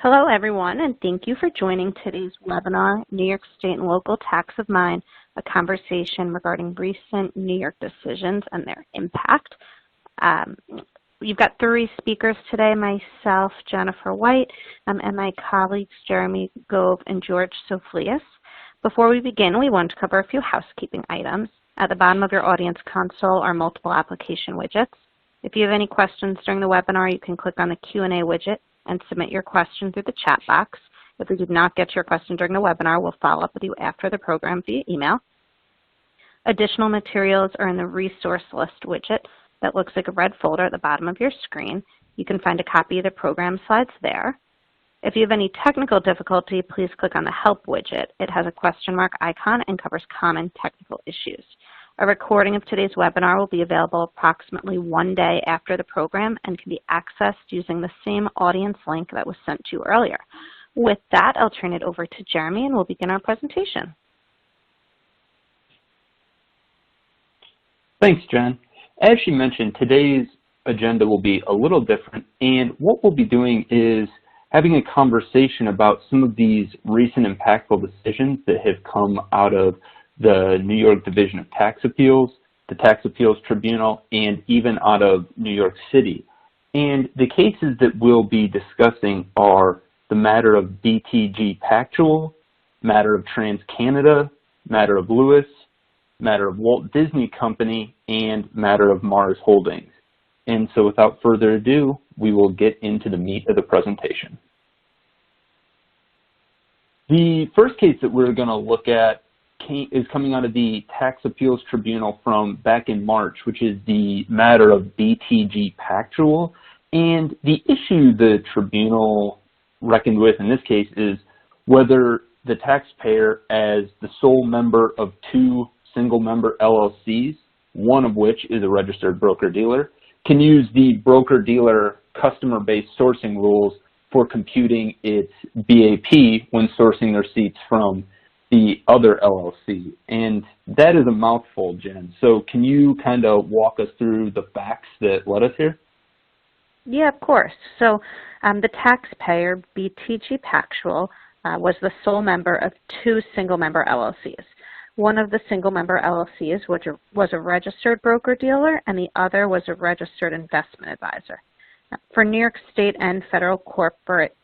Hello everyone, and thank you for joining today's webinar, New York State and Local Tax of Mind, a conversation regarding recent New York decisions and their impact. You've got three speakers today, myself, Jennifer White, and my colleagues, Jeremy Gove and George Soflius. Before we begin, we want to cover a few housekeeping items. At the bottom of your audience console are multiple application widgets. If you have any questions during the webinar, you can click on the Q&A widget and submit your question through the chat box. If we did not get to your question during the webinar, we'll follow up with you after the program via email. Additional materials are in the resource list widget that looks like a red folder at the bottom of your screen. You can find a copy of the program slides there. If you have any technical difficulty, please click on the help widget. It has a question mark icon and covers common technical issues. A recording of today's webinar will be available approximately 1 day after the program and can be accessed using the same audience link that was sent to you earlier. With that, I'll turn it over to Jeremy and we'll begin our presentation. Thanks, Jen. As she mentioned, today's agenda will be a little different, and what we'll be doing is having a conversation about some of these recent impactful decisions that have come out of the New York Division of Tax Appeals, the Tax Appeals Tribunal, and even out of New York City. And the cases that we'll be discussing are the matter of BTG Pactual, matter of TransCanada, matter of Lewis, matter of Walt Disney Company, and matter of Mars Holdings. And so without further ado, we will get into the meat of the presentation. The first case that we're going to look at is coming out of the Tax Appeals Tribunal from back in March, which is the matter of BTG Pactual. And the issue the tribunal reckoned with in this case is whether the taxpayer, as the sole member of two single-member LLCs, one of which is a registered broker-dealer, can use the broker-dealer customer-based sourcing rules for computing its BAP when sourcing their receipts from the other LLC. And that is a mouthful, Jen. So can you kind of walk us through the facts that led us here? Yeah, of course. So the taxpayer, BTG Pactual, was the sole member of two single-member LLCs. One of the single-member LLCs was a registered broker-dealer, and the other was a registered investment advisor. For New York State and federal corporate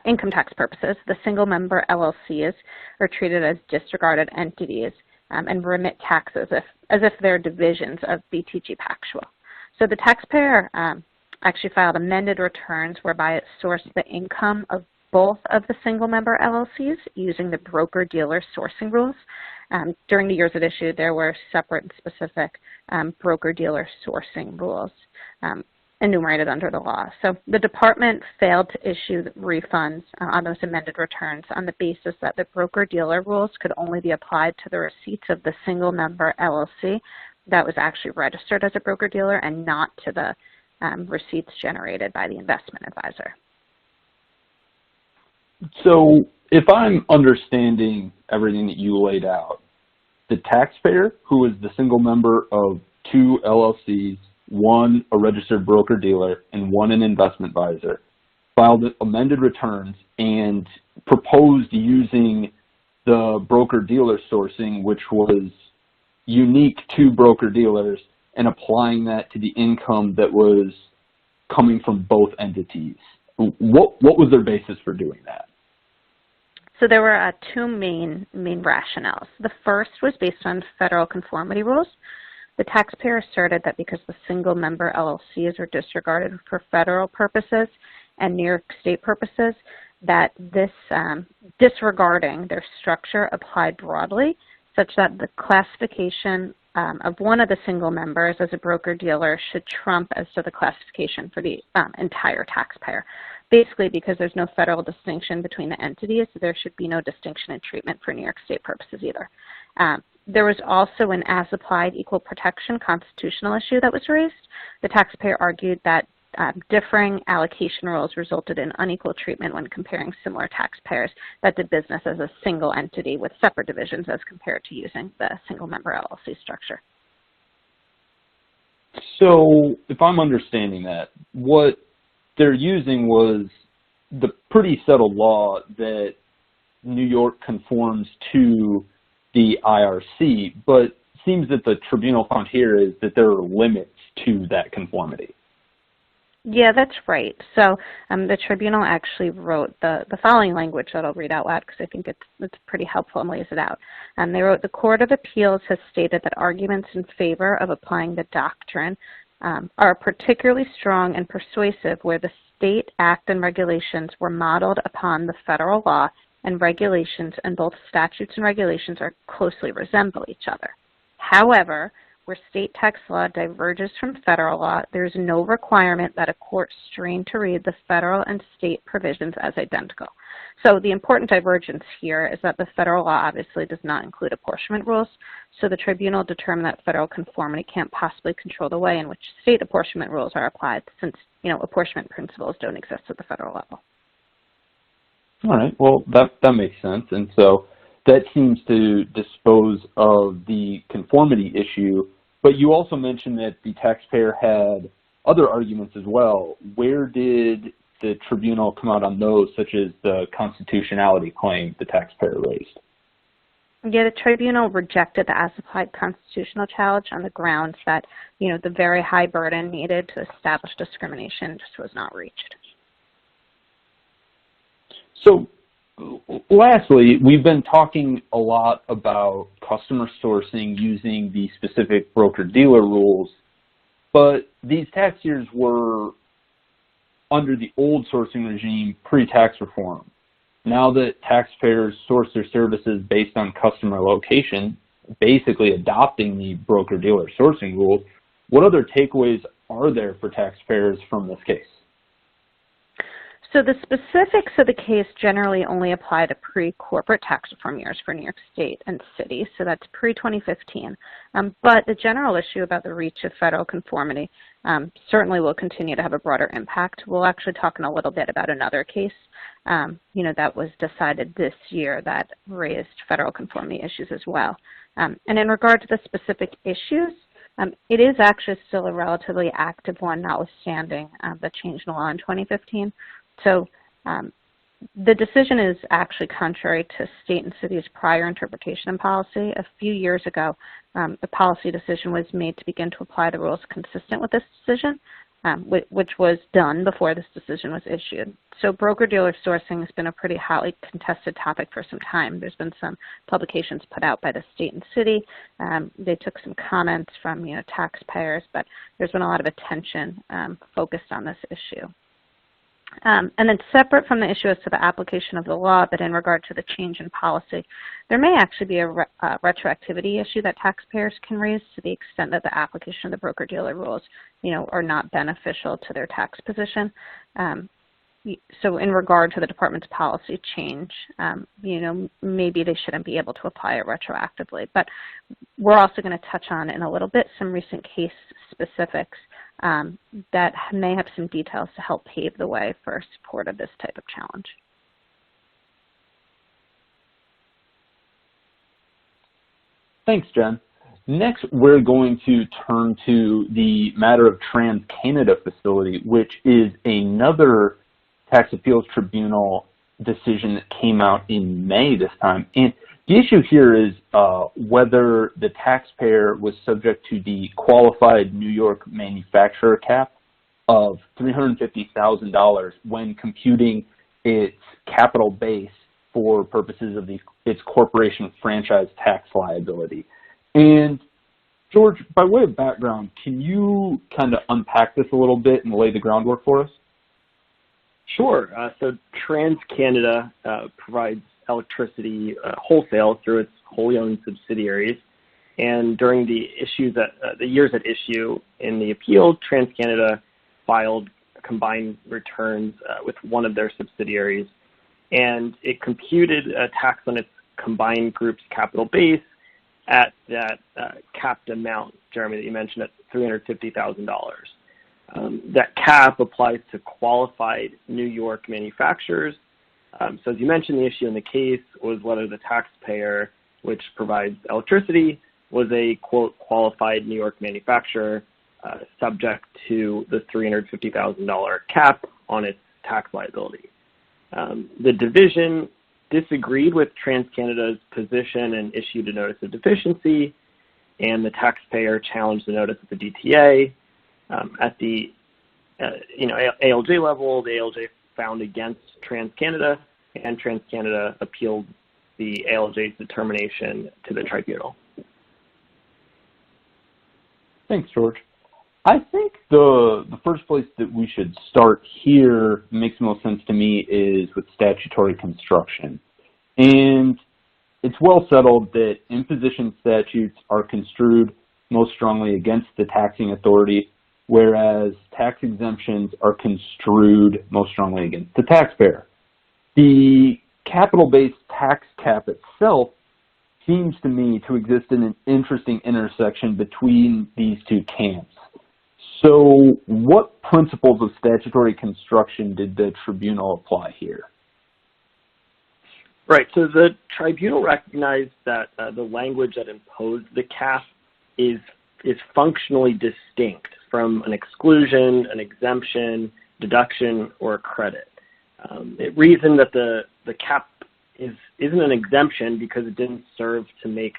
income tax purposes, the single-member LLCs are treated as disregarded entities and remit taxes as if they're divisions of BTG Pactual. So the taxpayer actually filed amended returns whereby it sourced the income of both of the single-member LLCs using the broker-dealer sourcing rules. During the years it issued, there were separate and specific broker-dealer sourcing rules enumerated under the law. So the department failed to issue refunds on those amended returns on the basis that the broker-dealer rules could only be applied to the receipts of the single-member LLC that was actually registered as a broker-dealer and not to the receipts generated by the investment advisor. So if I'm understanding everything that you laid out, the taxpayer, who is the single member of two LLCs, one a registered broker-dealer and one an investment advisor, filed amended returns and proposed using the broker-dealer sourcing, which was unique to broker-dealers, and applying that to the income that was coming from both entities. What was their basis for doing that? So there were two main rationales. The first was based on federal conformity rules. The taxpayer asserted that because the single-member LLCs are disregarded for federal purposes and New York State purposes, that this disregarding their structure applied broadly, such that the classification of one of the single members as a broker-dealer should trump as to the classification for the entire taxpayer. Basically, because there's no federal distinction between the entities, there should be no distinction in treatment for New York State purposes either. There was also an as-applied equal protection constitutional issue that was raised. The taxpayer argued that differing allocation rules resulted in unequal treatment when comparing similar taxpayers that did business as a single entity with separate divisions as compared to using the single-member LLC structure. So if I'm understanding that, what they're using was the pretty settled law that New York conforms to the IRC, but seems that the tribunal found here is that there are limits to that conformity. Yeah, that's right. So the tribunal actually wrote the following language that I'll read out loud because I think it's pretty helpful and lays it out. They wrote, the Court of Appeals has stated that arguments in favor of applying the doctrine are particularly strong and persuasive where the state act and regulations were modeled upon the federal law and regulations, and both statutes and regulations are closely resemble each other. However, where state tax law diverges from federal law, there is no requirement that a court strain to read the federal and state provisions as identical. So the important divergence here is that the federal law obviously does not include apportionment rules, so the tribunal determined that federal conformity can't possibly control the way in which state apportionment rules are applied since, apportionment principles don't exist at the federal level. All right, well, that makes sense. And so that seems to dispose of the conformity issue, but you also mentioned that the taxpayer had other arguments as well. Where did the tribunal come out on those, such as the constitutionality claim the taxpayer raised? Yeah, the tribunal rejected the as-applied constitutional challenge on the grounds that, the very high burden needed to establish discrimination just was not reached. So lastly, we've been talking a lot about customer sourcing using the specific broker-dealer rules, but these tax years were under the old sourcing regime pre-tax reform. Now that taxpayers source their services based on customer location, basically adopting the broker-dealer sourcing rules, what other takeaways are there for taxpayers from this case? So the specifics of the case generally only apply to pre-corporate tax reform years for New York State and cities, so that's pre-2015. But the general issue about the reach of federal conformity certainly will continue to have a broader impact. We'll actually talk in a little bit about another case, that was decided this year that raised federal conformity issues as well. And in regard to the specific issues, it is actually still a relatively active one, notwithstanding the change in the law in 2015. So the decision is actually contrary to state and cities' prior interpretation and policy. A few years ago, the policy decision was made to begin to apply the rules consistent with this decision, which was done before this decision was issued. So broker-dealer sourcing has been a pretty hotly contested topic for some time. There's been some publications put out by the state and city. They took some comments from taxpayers, but there's been a lot of attention focused on this issue. And then separate from the issue as to the application of the law, but in regard to the change in policy, there may actually be a retroactivity issue that taxpayers can raise to the extent that the application of the broker-dealer rules, are not beneficial to their tax position. So in regard to the department's policy change, maybe they shouldn't be able to apply it retroactively. But we're also going to touch on in a little bit some recent case specifics that may have some details to help pave the way for support of this type of challenge. Thanks, Jen. Next, we're going to turn to the matter of TransCanada Facility, which is another Tax Appeals Tribunal decision that came out in May this time. And the issue here is whether the taxpayer was subject to the qualified New York manufacturer cap of $350,000 when computing its capital base for purposes of its corporation franchise tax liability. And George, by way of background, can you kind of unpack this a little bit and lay the groundwork for us? Sure. So TransCanada provides electricity wholesale through its wholly owned subsidiaries. And during the years at issue in the appeal, TransCanada filed combined returns with one of their subsidiaries, and it computed a tax on its combined group's capital base at that capped amount, Jeremy, that you mentioned, at $350,000. That cap applies to qualified New York manufacturers. So as you mentioned, the issue in the case was whether the taxpayer, which provides electricity, was a, quote, qualified New York manufacturer subject to the $350,000 cap on its tax liability. The division disagreed with TransCanada's position and issued a notice of deficiency, and the taxpayer challenged the notice at the DTA. At the ALJ level, the ALJ found against TransCanada, and TransCanada appealed the ALJ's determination to the tribunal. Thanks, George. I think the first place that we should start here makes most sense to me is with statutory construction. And it's well settled that imposition statutes are construed most strongly against the taxing authority, whereas tax exemptions are construed most strongly against the taxpayer. The capital-based tax cap itself seems to me to exist in an interesting intersection between these two camps. So what principles of statutory construction did the tribunal apply here? Right, so the tribunal recognized that the language that imposed the cap is functionally distinct from an exclusion, an exemption, deduction, or a credit. It reasoned that the cap isn't an exemption because it didn't serve to make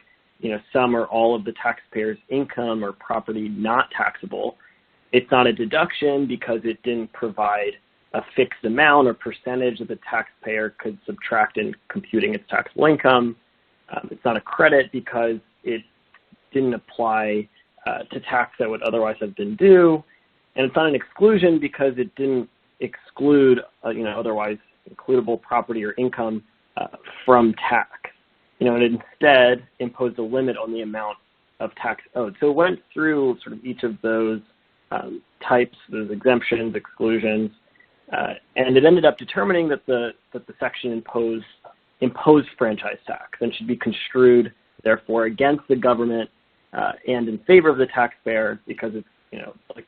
some or all of the taxpayer's income or property not taxable. It's not a deduction because it didn't provide a fixed amount or percentage that the taxpayer could subtract in computing its taxable income. It's not a credit because it didn't apply to tax that would otherwise have been due. And it's not an exclusion because it didn't exclude otherwise includable property or income from tax. And it instead imposed a limit on the amount of tax owed. So it went through sort of each of those types, those exemptions, exclusions, and it ended up determining that the section imposed franchise tax and should be construed, therefore, against the government and in favor of the taxpayer because it's like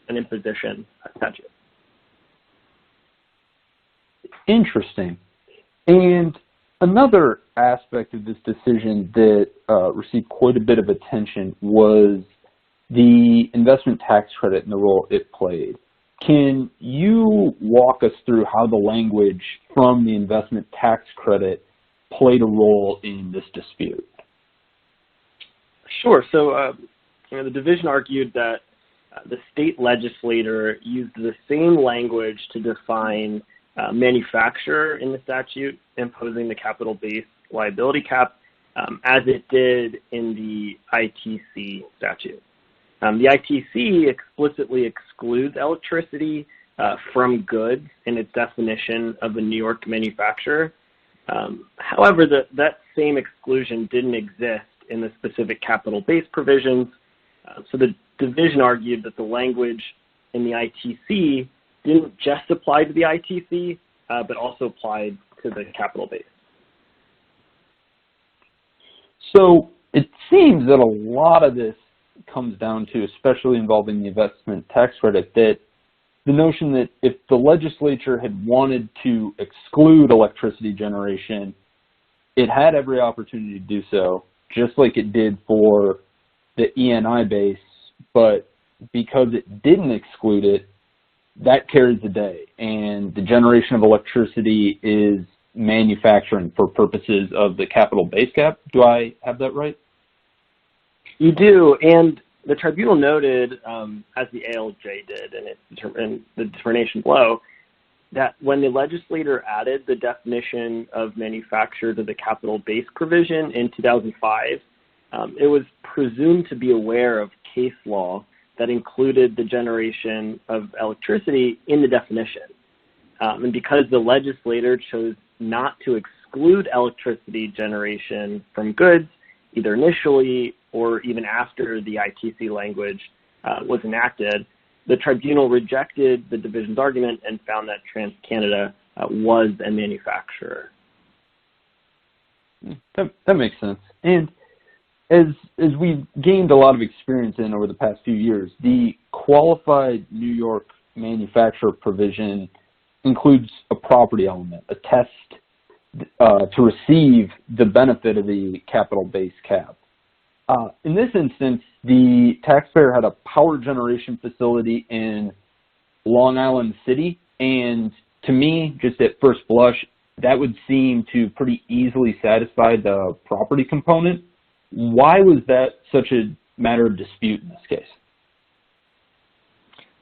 an imposition statute. Interesting. And another aspect of this decision that received quite a bit of attention was the investment tax credit and the role it played. Can you walk us through how the language from the investment tax credit played a role in this dispute? Sure. So, the division argued that the state legislator used the same language to define manufacturer in the statute, imposing the capital base liability cap, as it did in the ITC statute. The ITC explicitly excludes electricity from goods in its definition of a New York manufacturer. However, that same exclusion didn't exist in the specific capital base provisions. So the division argued that the language in the ITC didn't just apply to the ITC, but also applied to the capital base. So it seems that a lot of this comes down to, especially involving the investment tax credit, that the notion that if the legislature had wanted to exclude electricity generation, it had every opportunity to do so, just like it did for the ENI base, but because it didn't exclude it, that carries the day, and the generation of electricity is manufacturing for purposes of the capital base cap. Do I have that right? You do, and the tribunal noted, as the ALJ did in the determination below, that when the legislator added the definition of manufacturer to the capital base provision in 2005, it was presumed to be aware of case law that included the generation of electricity in the definition. And because the legislator chose not to exclude electricity generation from goods, either initially or even after the ITC language was enacted, the tribunal rejected the division's argument and found that TransCanada was a manufacturer. That makes sense. And as we've gained a lot of experience in over the past few years, the qualified New York manufacturer provision includes a property element, a test to receive the benefit of the capital base cap. In this instance, the taxpayer had a power generation facility in Long Island City, and to me, just at first blush, that would seem to pretty easily satisfy the property component. Why was that such a matter of dispute in this case?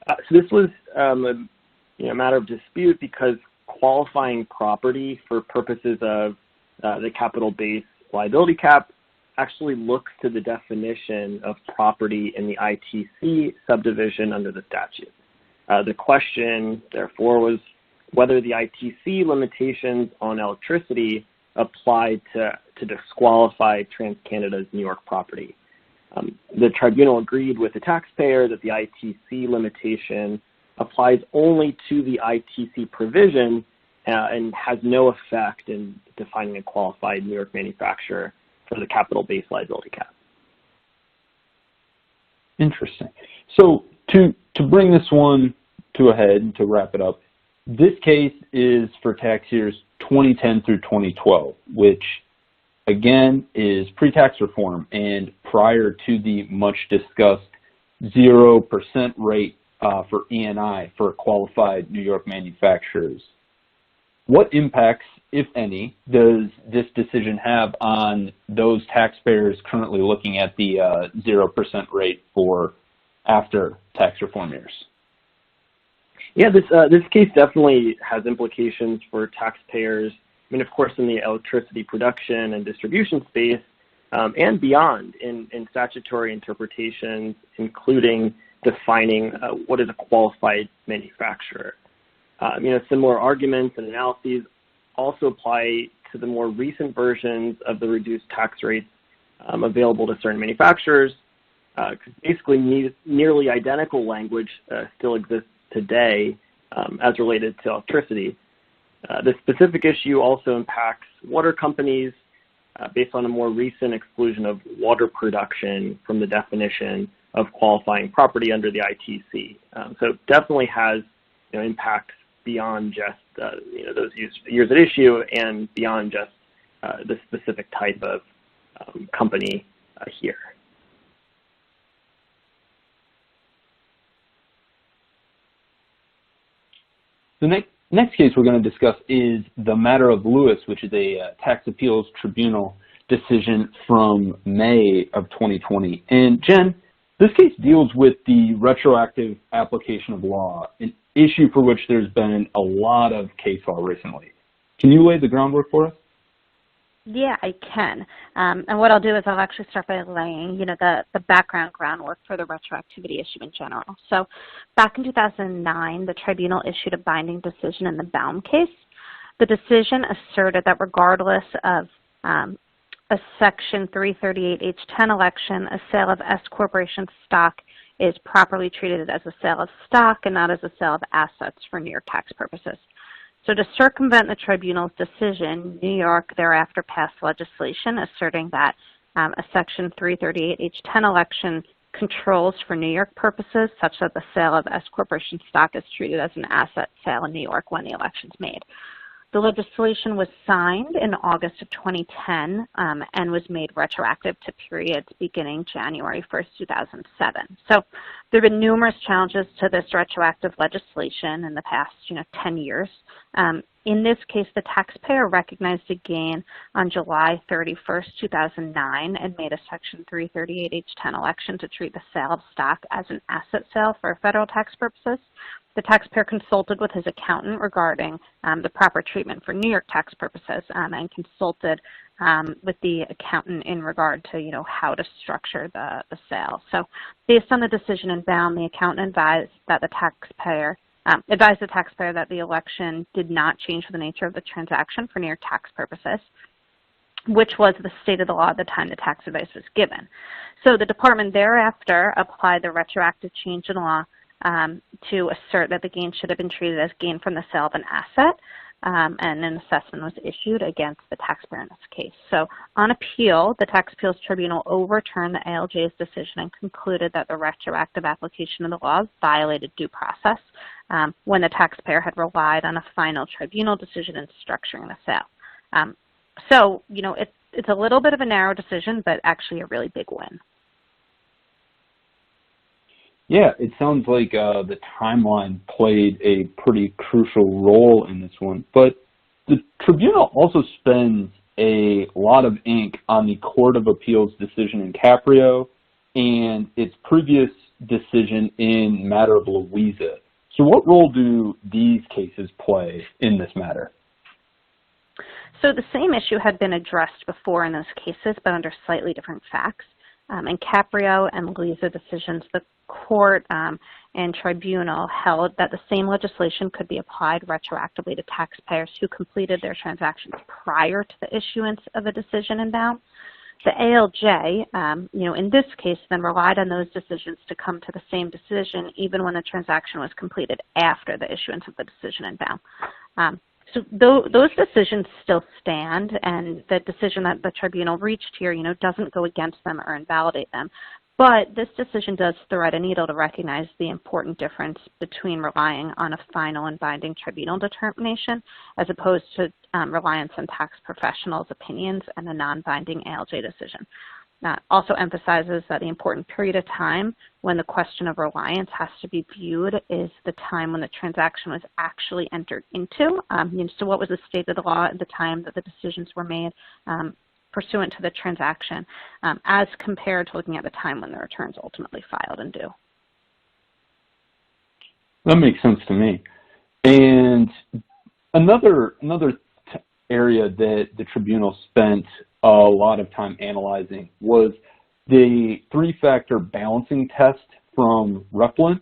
So this was a matter of dispute because qualifying property for purposes of the capital base liability cap actually looks to the definition of property in the ITC subdivision under the statute. The question, therefore, was whether the ITC limitations on electricity applied to disqualify TransCanada's New York property. The tribunal agreed with the taxpayer that the ITC limitation applies only to the ITC provision and has no effect in defining a qualified New York manufacturer for the capital base liability cap. Interesting. So to bring this one to a head and to wrap it up, this case is for tax years 2010 through 2012, which again is pre-tax reform and prior to the much discussed 0% rate for E&I for qualified New York manufacturers. What impacts, if any, does this decision have on those taxpayers currently looking at the 0% rate for after tax reform years? Yeah, this case definitely has implications for taxpayers. I mean, of course, in the electricity production and distribution space, and beyond in statutory interpretations, including defining what is a qualified manufacturer. Similar arguments and analyses also apply to the more recent versions of the reduced tax rates available to certain manufacturers. Basically, nearly identical language still exists today as related to electricity. The specific issue also impacts water companies based on a more recent exclusion of water production from the definition of qualifying property under the ITC. So it definitely has impacts beyond just those years at issue and beyond just the specific type of company here. The next case we're going to discuss is the matter of Lewis, which is a tax appeals tribunal decision from May of 2020. And Jen, this case deals with the retroactive application of law, an issue for which there's been a lot of case law recently. Can you lay the groundwork for us? Yeah, I can. And what I'll do is I'll actually start by laying, the background groundwork for the retroactivity issue in general. So back in 2009, the tribunal issued a binding decision in the Baum case. The decision asserted that regardless of a Section 338H10 election, a sale of S Corporation stock is properly treated as a sale of stock and not as a sale of assets for New York tax purposes. So to circumvent the tribunal's decision, New York thereafter passed legislation asserting that a Section 338H10 election controls for New York purposes such that the sale of S Corporation stock is treated as an asset sale in New York when the election's made. The legislation was signed in August of 2010 and was made retroactive to periods beginning January 1st, 2007. So there have been numerous challenges to this retroactive legislation in the past 10 years. In this case, the taxpayer recognized a gain on July 31st, 2009 and made a Section 338H10 election to treat the sale of stock as an asset sale for federal tax purposes. The taxpayer consulted with his accountant regarding the proper treatment for New York tax purposes and consulted with the accountant in regard to, how to structure the sale. So based on the decision in Baum, the accountant advised the taxpayer that the election did not change the nature of the transaction for New York tax purposes, which was the state of the law at the time the tax advice was given. So the department thereafter applied the retroactive change in law to assert that the gain should have been treated as gain from the sale of an asset, and an assessment was issued against the taxpayer in this case. So on appeal, the Tax Appeals Tribunal overturned the ALJ's decision and concluded that the retroactive application of the laws violated due process when the taxpayer had relied on a final tribunal decision in structuring the sale. So, it's a little bit of a narrow decision, but actually a really big win. Yeah, it sounds like the timeline played a pretty crucial role in this one, but the tribunal also spends a lot of ink on the Court of Appeals decision in Caprio and its previous decision in matter of Louisa. So what role do these cases play in this matter? So the same issue had been addressed before in those cases, but under slightly different facts. In Caprio and Louisa decisions, the court and tribunal held that the same legislation could be applied retroactively to taxpayers who completed their transactions prior to the issuance of a decision in bound. The ALJ, in this case, then relied on those decisions to come to the same decision even when the transaction was completed after the issuance of the decision in bound. So those decisions still stand, and the decision that the tribunal reached here, doesn't go against them or invalidate them. But this decision does thread a needle to recognize the important difference between relying on a final and binding tribunal determination as opposed to reliance on tax professionals' opinions and a non-binding ALJ decision. Also emphasizes that the important period of time when the question of reliance has to be viewed is the time when the transaction was actually entered into. So what was the state of the law at the time that the decisions were made pursuant to the transaction, as compared to looking at the time when the returns ultimately filed and due. That makes sense to me. And another area that the tribunal spent a lot of time analyzing was the three-factor balancing test from Replan.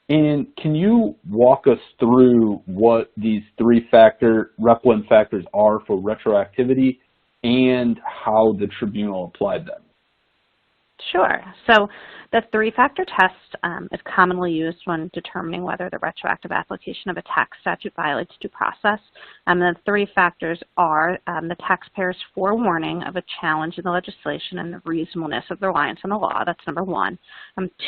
And can you walk us through what these three-factor Replan factors are for retroactivity and how the tribunal applied them? Sure. So the three-factor test is commonly used when determining whether the retroactive application of a tax statute violates due process. The three factors are the taxpayer's forewarning of a challenge in the legislation and the reasonableness of the reliance on the law. That's number one.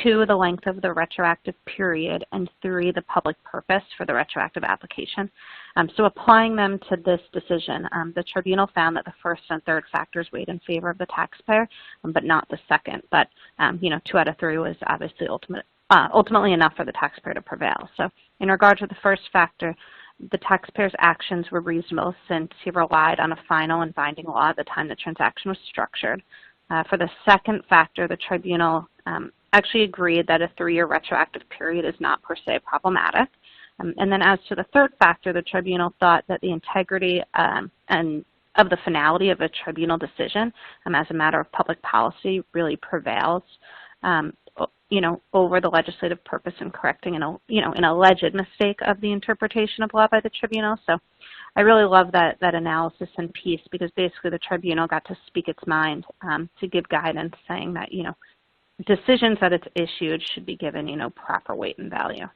Two, the length of the retroactive period. And three, the public purpose for the retroactive application. So applying them to this decision, the tribunal found that the first and third factors weighed in favor of the taxpayer, but not the second. But, 2 out of 3 was obviously ultimately enough for the taxpayer to prevail. So in regard to the first factor, the taxpayer's actions were reasonable since he relied on a final and binding law at the time the transaction was structured. For the second factor, the tribunal actually agreed that a 3-year retroactive period is not per se problematic. And then as to the third factor, the tribunal thought that the integrity and of the finality of a tribunal decision as a matter of public policy really prevails, over the legislative purpose in correcting an alleged mistake of the interpretation of law by the tribunal. So I really love that analysis and piece because basically the tribunal got to speak its mind to give guidance saying that, decisions that it's issued should be given, proper weight and value.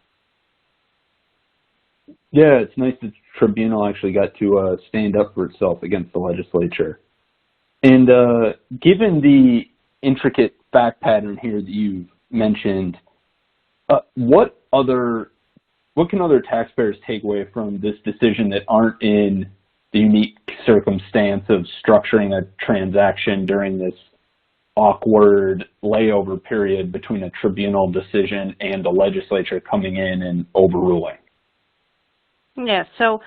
Yeah, it's nice that the tribunal actually got to stand up for itself against the legislature. And given the intricate fact pattern here that you've mentioned, what can other taxpayers take away from this decision that aren't in the unique circumstance of structuring a transaction during this awkward layover period between a tribunal decision and the legislature coming in and overruling? Yeah, so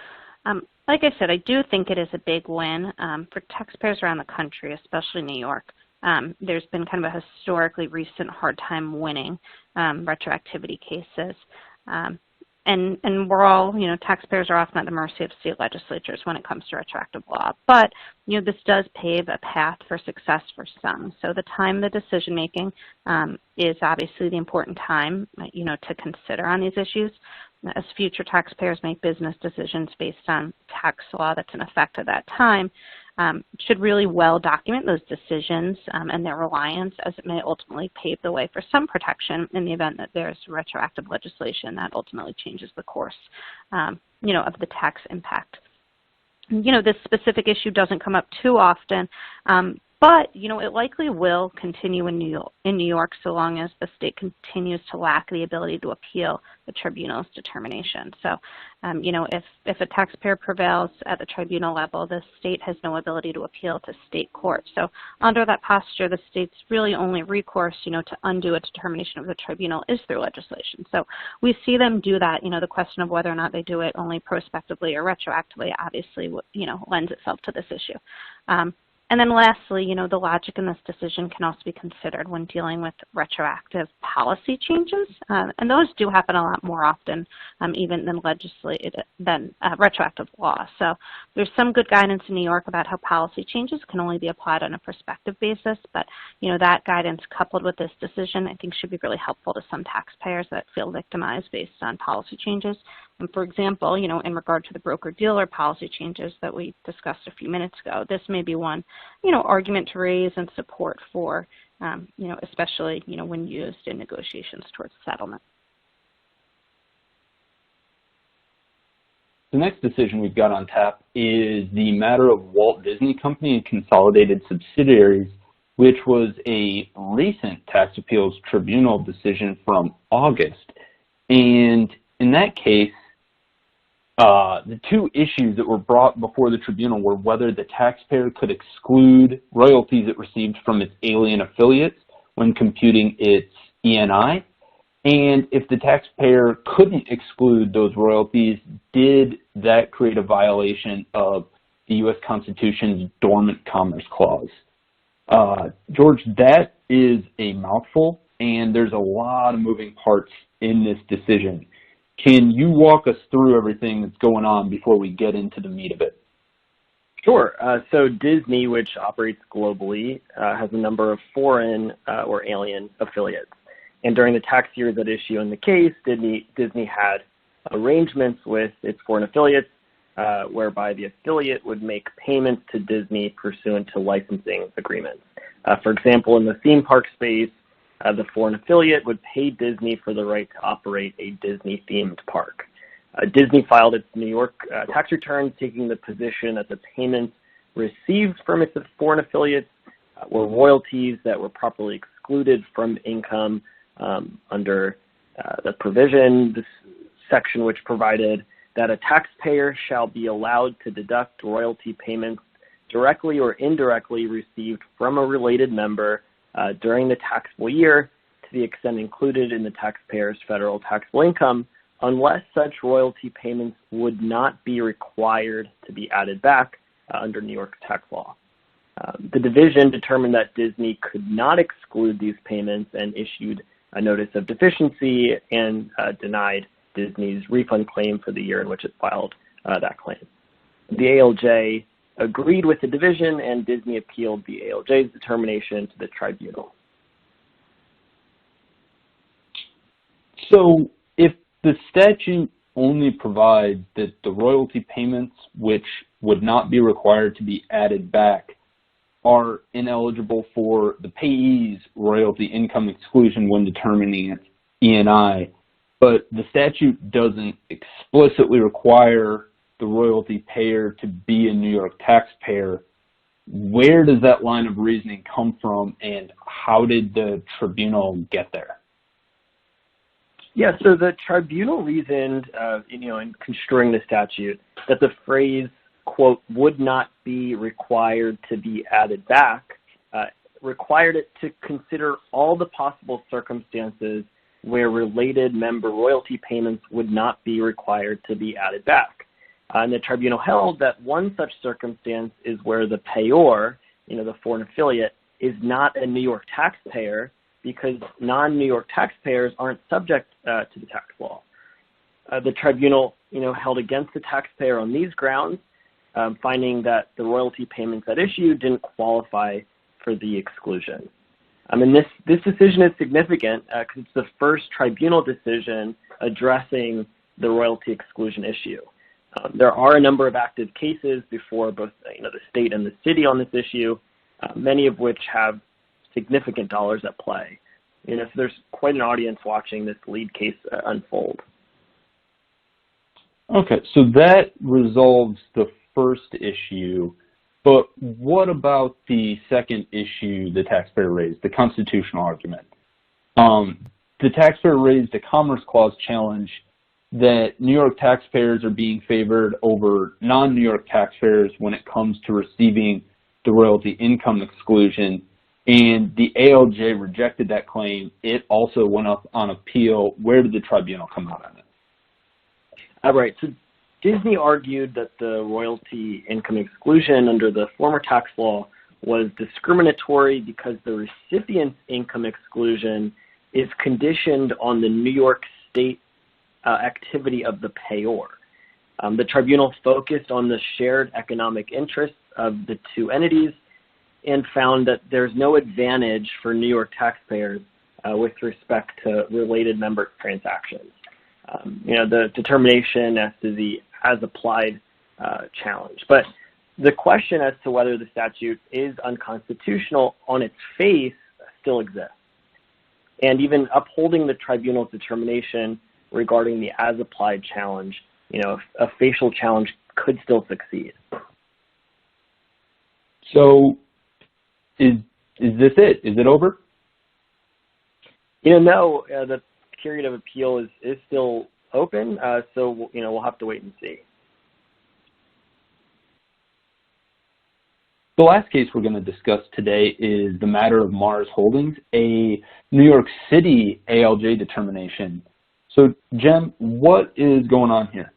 like I said, I do think it is a big win for taxpayers around the country, especially New York. There's been kind of a historically recent hard time winning retroactivity cases. And we're all, taxpayers are often at the mercy of state legislatures when it comes to retroactive law. But, this does pave a path for success for some. So the time the decision making is obviously the important time, to consider on these issues. As future taxpayers make business decisions based on tax law that's in effect at that time, should really well document those decisions and their reliance, as it may ultimately pave the way for some protection in the event that there's retroactive legislation that ultimately changes the course, of the tax impact. This specific issue doesn't come up too often, But, you know, it likely will continue in New York so long as the state continues to lack the ability to appeal the tribunal's determination. So, you know, if a taxpayer prevails at the tribunal level, the state has no ability to appeal to state court. So under that posture, the state's really only recourse, you know, to undo a determination of the tribunal is through legislation. So we see them do that. You know, the question of whether or not they do it only prospectively or retroactively obviously, you know, lends itself to this issue. And then lastly, you know, the logic in this decision can also be considered when dealing with retroactive policy changes, and those do happen a lot more often even than retroactive law. So there's some good guidance in New York about how policy changes can only be applied on a prospective basis, but, you know, that guidance coupled with this decision I think should be really helpful to some taxpayers that feel victimized based on policy changes. And for example, you know, in regard to the broker-dealer policy changes that we discussed a few minutes ago, this may be one, you know, argument to raise and support for, you know, especially, you know, when used in negotiations towards settlement. The next decision we've got on tap is the matter of Walt Disney Company and consolidated subsidiaries, which was a recent tax appeals tribunal decision from August. And in that case, the two issues that were brought before the tribunal were whether the taxpayer could exclude royalties it received from its alien affiliates when computing its ENI, and if the taxpayer couldn't exclude those royalties, did that create a violation of the U.S. Constitution's Dormant Commerce Clause? George, that is a mouthful, and there's a lot of moving parts in this decision. Can you walk us through everything that's going on before we get into the meat of it? Sure. So Disney, which operates globally, has a number of foreign or alien affiliates. And during the tax years at issue in the case, Disney had arrangements with its foreign affiliates whereby the affiliate would make payments to Disney pursuant to licensing agreements. For example, in the theme park space, the foreign affiliate would pay Disney for the right to operate a Disney-themed park. Disney filed its New York tax returns, taking the position that the payments received from its foreign affiliates were royalties that were properly excluded from income under the provision, this section which provided that a taxpayer shall be allowed to deduct royalty payments directly or indirectly received from a related member during the taxable year to the extent included in the taxpayer's federal taxable income, unless such royalty payments would not be required to be added back under New York tax law. The division determined that Disney could not exclude these payments and issued a notice of deficiency and denied Disney's refund claim for the year in which it filed that claim. The ALJ agreed with the division, and Disney appealed the ALJ's determination to the tribunal. So if the statute only provides that the royalty payments, which would not be required to be added back, are ineligible for the payee's royalty income exclusion when determining its ENI, but the statute doesn't explicitly require the royalty payer to be a New York taxpayer, where does that line of reasoning come from, and how did the tribunal get there? Yeah, so the tribunal reasoned, in construing the statute, that the phrase, quote, would not be required to be added back, required it to consider all the possible circumstances where related member royalty payments would not be required to be added back. And the tribunal held that one such circumstance is where the payor, the foreign affiliate, is not a New York taxpayer because non-New York taxpayers aren't subject to the tax law. The tribunal, held against the taxpayer on these grounds, finding that the royalty payments at issue didn't qualify for the exclusion. And this decision is significant because it's the first tribunal decision addressing the royalty exclusion issue. There are a number of active cases before both the state and the city on this issue, many of which have significant dollars at play. So there's quite an audience watching this lead case unfold. Okay, so that resolves the first issue. But what about the second issue the taxpayer raised, the constitutional argument? The taxpayer raised a Commerce Clause challenge that New York taxpayers are being favored over non-New York taxpayers when it comes to receiving the royalty income exclusion, and the ALJ rejected that claim. It also went up on appeal. Where did the tribunal come out on it? All right, so Disney argued that the royalty income exclusion under the former tax law was discriminatory because the recipient's income exclusion is conditioned on the New York State activity of the payor. The tribunal focused on the shared economic interests of the two entities and found that there's no advantage for New York taxpayers with respect to related member transactions. The determination as to the as-applied challenge. But the question as to whether the statute is unconstitutional on its face still exists. And even upholding the tribunal's determination regarding the as-applied challenge, a facial challenge could still succeed. So is this it? Is it over? No, the period of appeal is still open, so we'll have to wait and see. The last case we're going to discuss today is the matter of Mars Holdings, a New York City ALJ determination. So, Jem, what is going on here?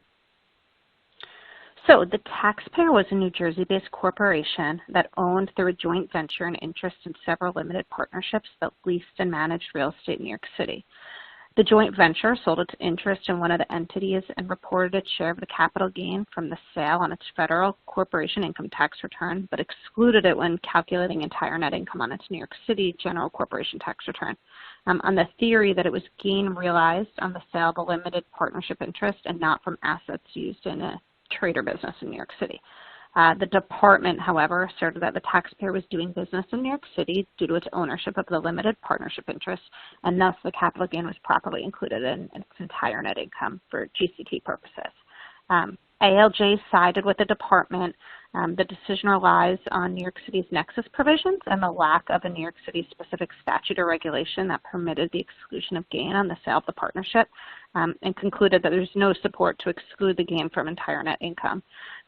So the taxpayer was a New Jersey-based corporation that owned through a joint venture an interest in several limited partnerships that leased and managed real estate in New York City. The joint venture sold its interest in one of the entities and reported its share of the capital gain from the sale on its federal corporation income tax return, but excluded it when calculating entire net income on its New York City general corporation tax return, on the theory that it was gain realized on the sale of a limited partnership interest and not from assets used in a trade or business in New York City. The department, however, asserted that the taxpayer was doing business in New York City due to its ownership of the limited partnership interest, and thus the capital gain was properly included in its entire net income for GCT purposes. ALJ sided with the department. The decision relies on New York City's nexus provisions and the lack of a New York City specific statute or regulation that permitted the exclusion of gain on the sale of the partnership, and concluded that there's no support to exclude the gain from entire net income.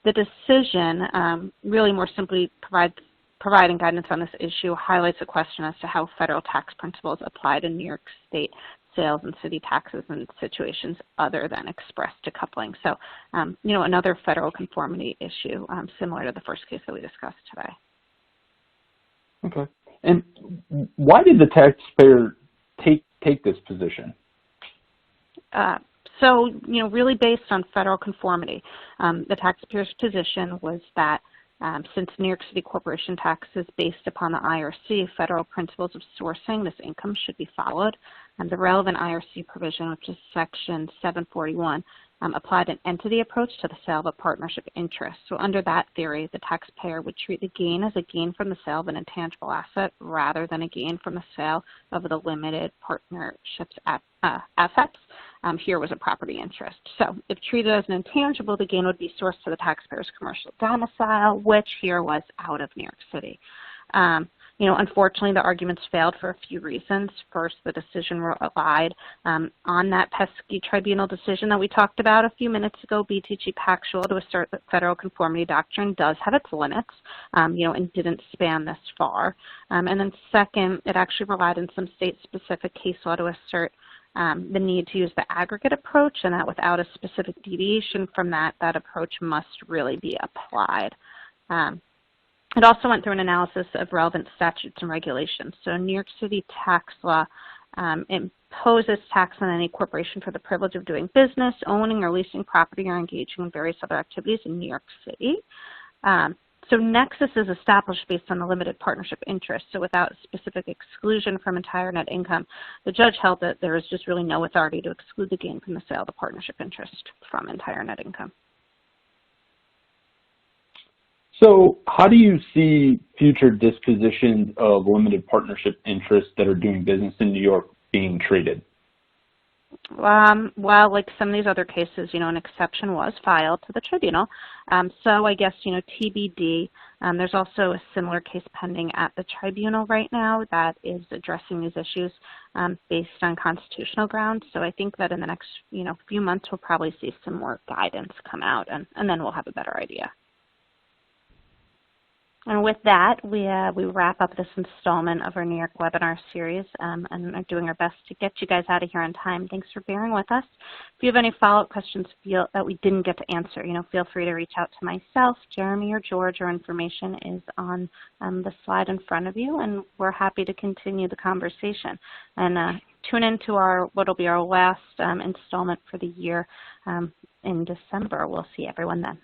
The decision, really more simply providing guidance on this issue, highlights a question as to how federal tax principles apply to New York State sales and city taxes in situations other than express decoupling. So, another federal conformity issue similar to the first case that we discussed today. Okay. And why did the taxpayer take this position? So, really based on federal conformity. The taxpayer's position was that since New York City corporation tax is based upon the IRC, federal principles of sourcing, this income should be followed. And the relevant IRC provision, which is Section 741, applied an entity approach to the sale of a partnership interest. So under that theory, the taxpayer would treat the gain as a gain from the sale of an intangible asset rather than a gain from the sale of the limited partnership's assets. Here was a property interest. So if treated as an intangible, the gain would be sourced to the taxpayer's commercial domicile, which here was out of New York City. Unfortunately, the arguments failed for a few reasons. First, the decision relied on that pesky tribunal decision that we talked about a few minutes ago, BTG Pactual, to assert that federal conformity doctrine does have its limits, and didn't span this far. And then second, it actually relied on some state-specific case law to assert the need to use the aggregate approach, and that without a specific deviation from that approach must really be applied. It also went through an analysis of relevant statutes and regulations. So New York City tax law imposes tax on any corporation for the privilege of doing business, owning or leasing property, or engaging in various other activities in New York City. So nexus is established based on the limited partnership interest. So without specific exclusion from entire net income, the judge held that there is just really no authority to exclude the gain from the sale of the partnership interest from entire net income. So how do you see future dispositions of limited partnership interests that are doing business in New York being treated? Well, like some of these other cases, an exception was filed to the tribunal. So I guess, TBD. There's also a similar case pending at the tribunal right now that is addressing these issues based on constitutional grounds. So I think that in the next, few months, we'll probably see some more guidance come out, and then we'll have a better idea. And with that, we wrap up this installment of our New York webinar series and are doing our best to get you guys out of here on time. Thanks for bearing with us. If you have any follow-up questions that we didn't get to answer, feel free to reach out to myself, Jeremy, or George. Our information is on the slide in front of you, and we're happy to continue the conversation. And tune into what will be our last installment for the year in December. We'll see everyone then.